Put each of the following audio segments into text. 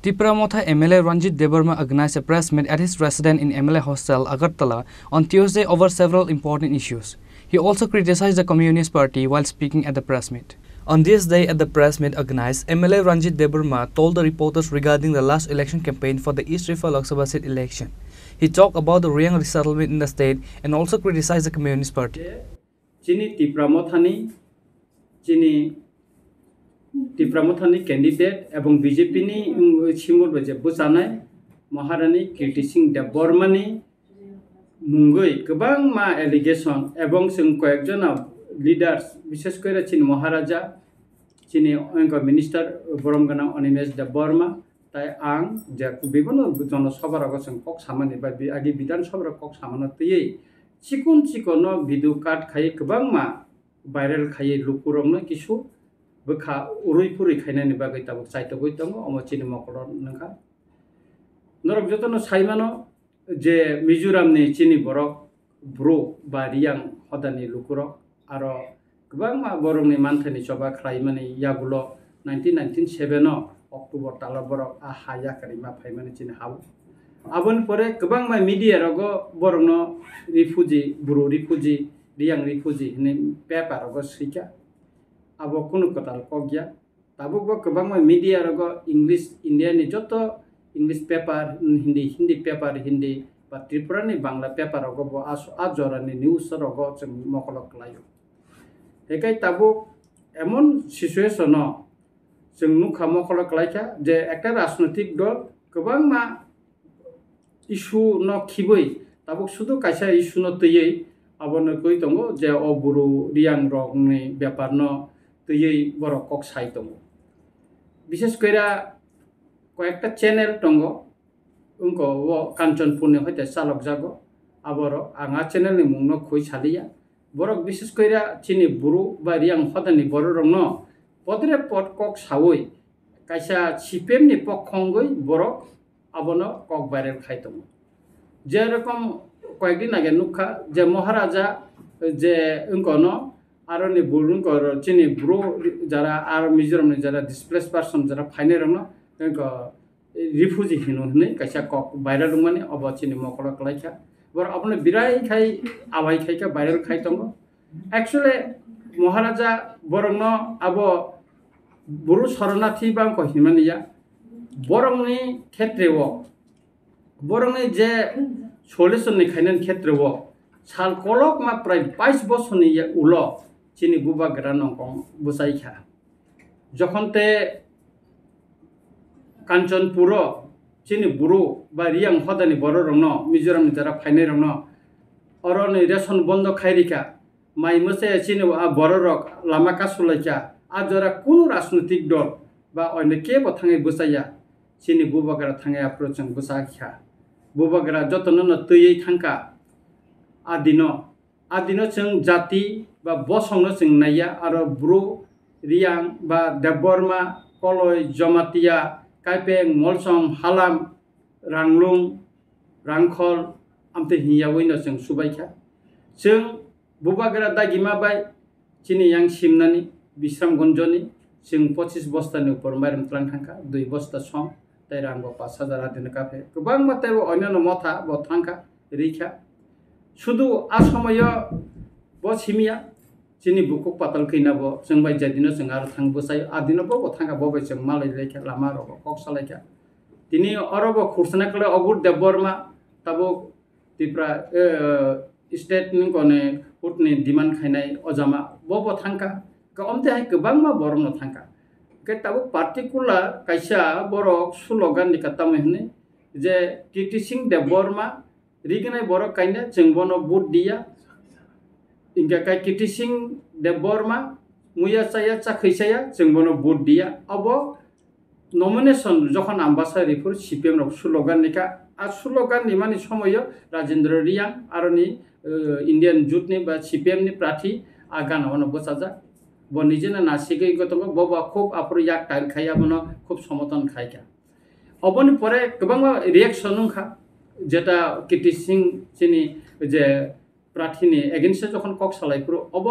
Tipramotha MLA Ranjit Debarma organized a press meet at his residence in MLA Hostel, Agartala, on Tuesday over several important issues. He also criticized the Communist Party while speaking at the press meet. On this day at the press meet organized, MLA Ranjit Debarma told the reporters regarding the last election campaign for the East River Lok Sabha seat election. He talked about the Riang resettlement in the state and also criticized the Communist Party. Chini Tipramothani candidate এবং BJP নি সিমুর বেজে বুজানাय মহারানী কীর্তি সিং দেববর্মানি নুঙ্গৈ गोबां मा allegation এবং जों কয়েকজন leaders বিশেষ করে চিনি মহারাজা চিনি অঙ্ক মিনিস্টার বরমগানা অনিমেষ দেববর্মা তাই আং যে বিভিন্ন জনসভার আগসং কক সামানি বা আগে বিধানসভার কক সামানো তৈই চিকুন চিকন ভিডিও কাট খাই गोबां मा ভাইরাল খাই লুকুরংনো কিছু বখা উরুইপুরি খাইনানি বাগै তাবক চাইতগৈ দङ অমচিনি মকর नोंखा नरक जतन साइमानो जे मिजोरामनि चिनि बरक ब्रो बा रियां हदानि लुकुरक आरो गोबां मा बरंनि मानथानि सभा खालायमानि यागुलो 1997 नो अक्टोबर ताला बरक आ हाया करिमा फाइमानि चिनि हाव आबन परे गोबां मा मीडिया रगो बरंनो रिफ्यूजी ब्रो रिफ्यूजी रियां रिफ्यूजी नि पेपर रगो सिका अब कुनु कताल कगिया ताबुक गोबां मा मीडिया रगो इंग्लिश इंडिया नि जतो English paper Hindi paper Hindi बा त्रिपुरानि बांला पेपर रगो बो आजरानि न्यूज रगो जों मकलक लायो एकाय ताबुक एमन सिचुएशन जों नुखा मकलक लायखा जे एकटा राजनैतिक दल गोबां मा इशू न खिबै ताबुक सुदु कायसा इशू न तयै आबनो कइ दङ जे अ बुरु रियां रगनि व्यापार न तयै बर कक साइ दङ विशेष कइरा কয়েকটা চ্যানেল টঙ্গ উনকো ও কাঞ্চনপুরনি হইতে চালক জাগো আবার আঙা চ্যানেলনি মুংনো খই সালিয়া বরক বিশেষ কইরা চিনি বুরু বা রিয়াং হদানি বড় রং ন পদরে পদ কক সাওই কাইসা সিপেমনি পক্ষঙ্গই বরক আবনো কক ভাইরাল খাইতম যে রকম কয়েকদিন আগে নুখা যে মহারাজা যে উনকন আরনি বুরুন কর চিনি ব্রো যারা আর মিজোরামনি যারা ডিসপ্লেস পারসন যারা ফাইনে রং रिफ्यूजी हिनो हने कैसा कक भाइरल माने अब चिनि मकलक लाइखा बर अपने बिराय खाइ आवाय खाइका भाइरल खाइ दङ एक्चुअली महाराजा बरंग अब बुरु शरणार्थी बां को हिमानिया बरंगनि क्षेत्रव बरंगनि जे सल्युशननि खाइनन क्षेत्रव साल कलक मा प्राय 22 बছरनि उल चिनि बुबा ग्रान नंकं बुसाइखा जखनते कांचनपुर चिनि बुरु बा रियां हदानि बर रंग मिजोरामनि जरा फाइने रंग अरनि रेशन बंद खाइरिका माइ मसे चिनि बर रक लामा कासुलाइका आ जरा कुनु राजनैतिक दल बा अन्य के बथाङै बुसाया चिनि बुबागरा थाङै अप्रोचजों बुसाखा बुबागरा जतन न तयै थांका आदिनो जों जाति बा बसंनो जों नाया आरो ब्रु रियां बा देबबर्मा कलय जमातिया काइपें मलसं हालाम रांलुं रांखल आमते हियावैनो जों सुबायखा जों बुबागरा दागिमा बाय चिनि यां सिमनानि बिश्रामगंजनि जों 25 बस्तानि ऊपर माइरं त्लां थांखा 2 बस्ता सम ताइ रांगो 5000 आदिन काफे गोबां माते अन्यन मथा ब थांखा रिखा शुधु आ समय ब सिमिया चिनि बुकुक पाताल खैनाबो जों बाय जादिनो जों आरो थां बसाय आदिनबो ब थांगा बबाय जों मालाय लेखा लामा रग कक सालायखा दिनै अरब खुरसना कले अगुर देबबर्मा ताबो तिप्रा स्टेट नि कने हुटनि डिमान्ड खाइनाय अजामा बब थांका कमते हाय गोबां मा बरनो थांका के ताबो पार्टिकुलार कायसा बरक स्लोगान निकाता महने जे कीर्ति सिंह देबबर्मा रिगनाय बरक काइने जों बनो बुट दिया इनका काय कीर्ति सिंह देबबर्मा मुया चाया चाखैसाया जों बनो बुट दिया अब नमिनेशन जखन आम्बासारिफोर सीपीएम रक स्लोगान निका आ स्लोगान निमानि समय राजेंद्र रियां आरोनि इंडियन जुथनि बा सीपीएम नि प्रार्थी आगान होनो बसाजा ब निजेना नासिगै गतंग बबा खूब आपर याक टाइल खाया बनो खूब समर्थन खायका अबनि परे गोबां रिएक्शन नखा जेटा कीर्ति सिंह चिनि जे प्रार्थीनि एगेन्स्ट जखन कक सालायफोर अब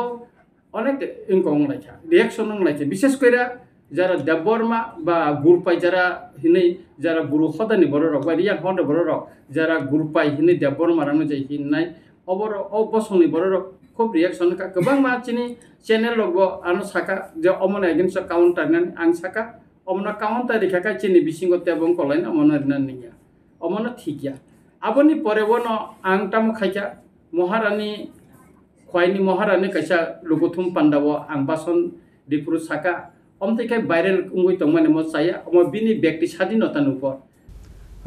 अनेक इंकं लाइखा रिएक्शन लाइखा विशेष कइरा যারা দেববর্মা বা গুরপাই যারা হিনে যারা গুরু খদানি বড় রক বা রিয়া খন্ড বড় রক যারা গুরপাই হিনে দেববর্মা রানো যাই হিননাই অবর অবসংনি বড় রক খুব রিয়াকশন का गोबां मानसिनि चेनेल लगो आनो साका जे अमन एगेन्स्ट काउन्टार नान आं साका अमन काउन्टार रेखाका चिनि बिसिंग तेबं कलाइन अमन नानिया अमन थिकिया आबनि परेवन आं ताम खाइका महारानी खयनि महारानी कैसा लुगुथुम पान्डाव आं बासन दिपुरु साका अमतेखाय भाइरेल उंगुइ तंमाने म साया अम बिनि व्यक्ति स्वाधीनता नुपर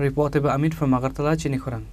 report by Amit from Agartala, Chini Khorang.